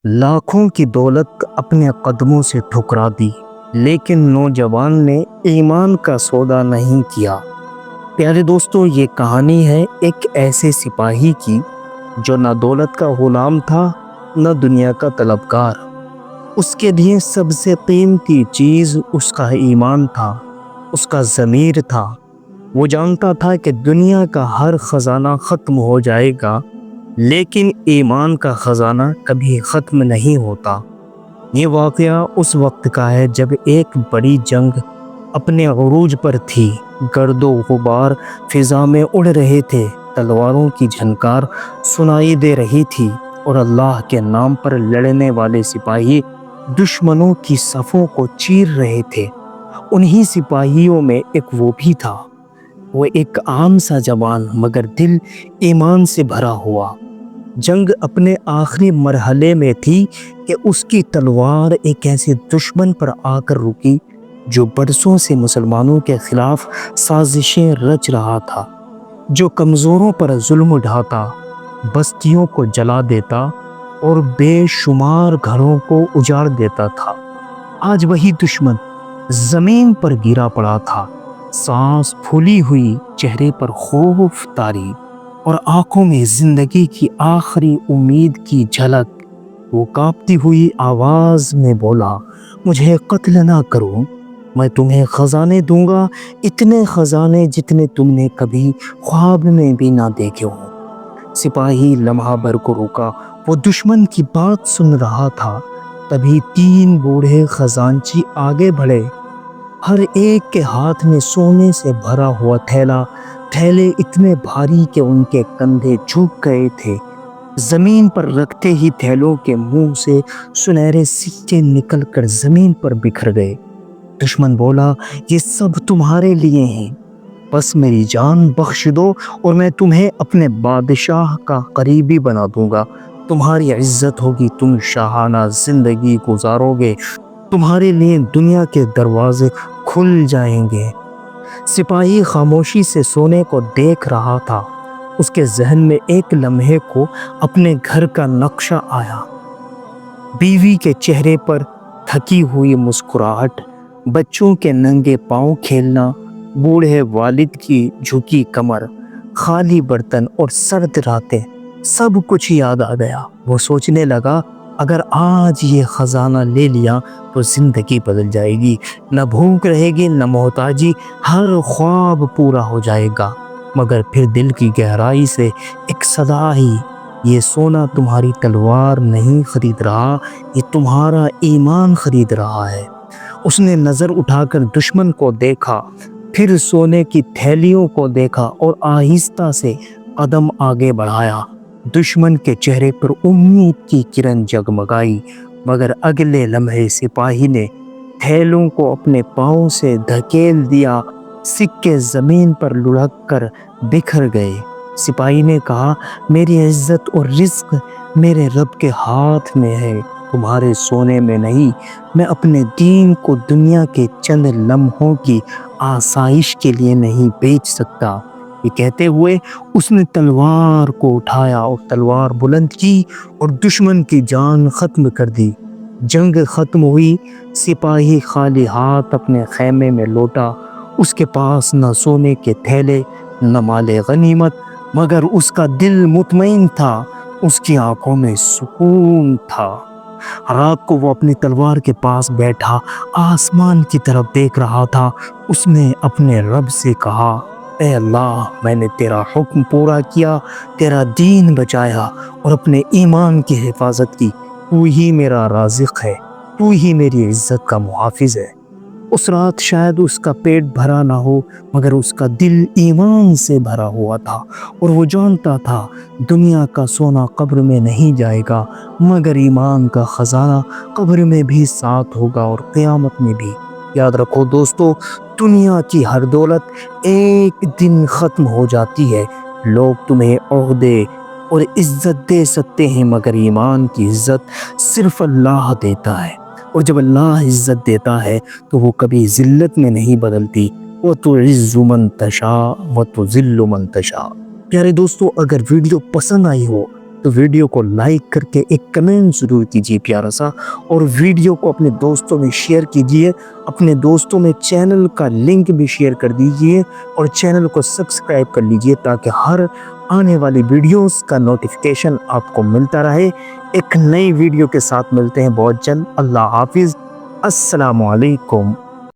لاکھوں کی دولت اپنے قدموں سے ٹھکرا دی، لیکن نوجوان نے ایمان کا سودا نہیں کیا۔ پیارے دوستو، یہ کہانی ہے ایک ایسے سپاہی کی جو نہ دولت کا غلام تھا نہ دنیا کا طلبگار۔ اس کے لیے سب سے قیمتی چیز اس کا ایمان تھا، اس کا ضمیر تھا۔ وہ جانتا تھا کہ دنیا کا ہر خزانہ ختم ہو جائے گا، لیکن ایمان کا خزانہ کبھی ختم نہیں ہوتا۔ یہ واقعہ اس وقت کا ہے جب ایک بڑی جنگ اپنے عروج پر تھی۔ گرد و غبار فضا میں اڑ رہے تھے، تلواروں کی جھنکار سنائی دے رہی تھی، اور اللہ کے نام پر لڑنے والے سپاہی دشمنوں کی صفوں کو چیر رہے تھے۔ انہی سپاہیوں میں ایک وہ بھی تھا، وہ ایک عام سا جوان مگر دل ایمان سے بھرا ہوا۔ جنگ اپنے آخری مرحلے میں تھی کہ اس کی تلوار ایک ایسے دشمن پر آ کر رکی جو برسوں سے مسلمانوں کے خلاف سازشیں رچ رہا تھا، جو کمزوروں پر ظلم ڈھاتا، بستیوں کو جلا دیتا اور بے شمار گھروں کو اجاڑ دیتا تھا۔ آج وہی دشمن زمین پر گرا پڑا تھا، سانس پھولی ہوئی، چہرے پر خوف طاری اور آنکھوں میں زندگی کی آخری امید کی جھلک۔ وہ کانپتی ہوئی آواز میں بولا، مجھے قتل نہ کرو، میں تمہیں خزانے دوں گا، اتنے خزانے جتنے تم نے کبھی خواب میں بھی نہ دیکھے ہوں۔ سپاہی لمحہ بھر کو رکا، وہ دشمن کی بات سن رہا تھا۔ تبھی 3 بوڑھے خزانچی آگے بڑھے، ہر ایک کے ہاتھ میں سونے سے بھرا ہوا تھیلا، تھیلے اتنے بھاری کہ ان کے کندھے جھک گئے تھے۔ زمین پر رکھتے ہی تھیلوں کے منہ سے سنہرے سکے نکل کر زمین پر بکھر گئے۔ دشمن بولا، یہ سب تمہارے لیے ہیں، بس میری جان بخش دو اور میں تمہیں اپنے بادشاہ کا قریبی بنا دوں گا۔ تمہاری عزت ہوگی، تم شاہانہ زندگی گزارو گے، تمہارے لیے دنیا کے دروازے کھل جائیں گے۔ سپاہی خاموشی سے سونے کو دیکھ رہا تھا۔ اس کے ذہن میں ایک لمحے کو اپنے گھر کا نقشہ آیا، بیوی کے چہرے پر تھکی ہوئی مسکراہٹ، بچوں کے ننگے پاؤں کھیلنا، بوڑھے والد کی جھکی کمر، خالی برتن اور سرد راتیں، سب کچھ یاد آ گیا۔ وہ سوچنے لگا، اگر آج یہ خزانہ لے لیا تو زندگی بدل جائے گی، نہ بھوک رہے گی نہ محتاجی، ہر خواب پورا ہو جائے گا۔ مگر پھر دل کی گہرائی سے ایک صدا آئی، یہ سونا تمہاری تلوار نہیں خرید رہا، یہ تمہارا ایمان خرید رہا ہے۔ اس نے نظر اٹھا کر دشمن کو دیکھا، پھر سونے کی تھیلیوں کو دیکھا اور آہستہ سے قدم آگے بڑھایا۔ دشمن کے چہرے پر امید کی کرن جگمگائی، مگر اگلے لمحے سپاہی نے تھیلوں کو اپنے پاؤں سے دھکیل دیا، سکے زمین پر لڑھک کر بکھر گئے۔ سپاہی نے کہا، میری عزت اور رزق میرے رب کے ہاتھ میں ہے، تمہارے سونے میں نہیں۔ میں اپنے دین کو دنیا کے چند لمحوں کی آسائش کے لیے نہیں بیچ سکتا۔ یہ کہتے ہوئے اس نے تلوار کو اٹھایا اور تلوار بلند کی اور دشمن کی جان ختم کر دی۔ جنگ ختم ہوئی، سپاہی خالی ہاتھ اپنے خیمے میں لوٹا۔ اس کے پاس نہ سونے کے تھیلے نہ مال غنیمت، مگر اس کا دل مطمئن تھا، اس کی آنکھوں میں سکون تھا۔ رات کو وہ اپنی تلوار کے پاس بیٹھا آسمان کی طرف دیکھ رہا تھا۔ اس نے اپنے رب سے کہا، اے اللہ، میں نے تیرا حکم پورا کیا، تیرا دین بچایا اور اپنے ایمان کی حفاظت کی۔ تو ہی میرا رازق ہے، تو ہی میری عزت کا محافظ ہے۔ اس رات شاید اس کا پیٹ بھرا نہ ہو، مگر اس کا دل ایمان سے بھرا ہوا تھا، اور وہ جانتا تھا دنیا کا سونا قبر میں نہیں جائے گا، مگر ایمان کا خزانہ قبر میں بھی ساتھ ہوگا اور قیامت میں بھی۔ یاد رکھو دوستو، دنیا کی ہر دولت ایک دن ختم ہو جاتی ہے۔ لوگ تمہیں عہدے اور عزت دے سکتے ہیں، مگر ایمان کی عزت صرف اللہ دیتا ہے، اور جب اللہ عزت دیتا ہے تو وہ کبھی ذلت میں نہیں بدلتی۔ وَتُعِزُّ مَن تَشَاءُ وَتُذِلُّ مَن تَشَاءُ۔ پیارے دوستو، اگر ویڈیو پسند آئی ہو تو ویڈیو کو لائک کر کے ایک کمنٹ ضرور کیجیے پیارا سا، اور ویڈیو کو اپنے دوستوں میں شیئر کیجیے، اپنے دوستوں میں چینل کا لنک بھی شیئر کر دیجیے، اور چینل کو سبسکرائب کر لیجیے تاکہ ہر آنے والی ویڈیوز کا نوٹیفیکیشن آپ کو ملتا رہے۔ ایک نئی ویڈیو کے ساتھ ملتے ہیں بہت جلد۔ اللہ حافظ، السلام علیکم۔